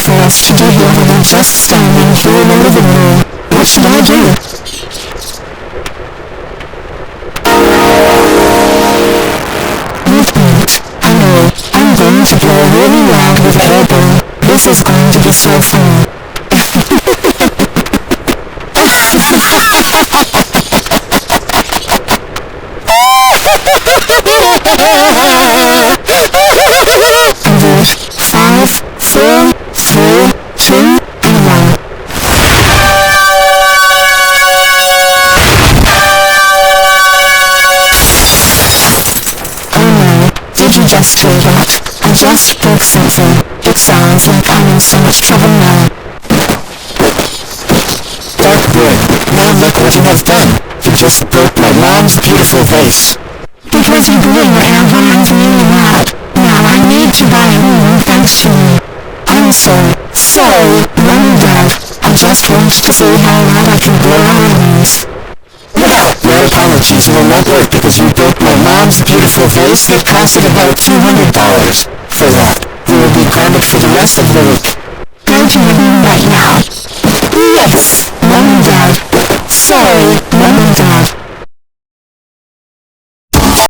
for us to do here other than just stand in here in the living room. What should I do? Movement. I know. I'm going to blow really loud with a hairball. This is going to be so fun. Just hear that. I just broke something. It sounds like I'm in so much trouble now. Dark Brynn, now look what you have done. You just broke my mom's beautiful vase. Because you blew your air horns really loud. Now I need to buy a new one thanks to you. I'm sorry. Mom and Dad, I just wanted to see how loud I can blow our horns. Your apologies will not work because you broke my mom's beautiful vase that costed about $200. For that, you will be grounded for the rest of the week. Go to your room right now.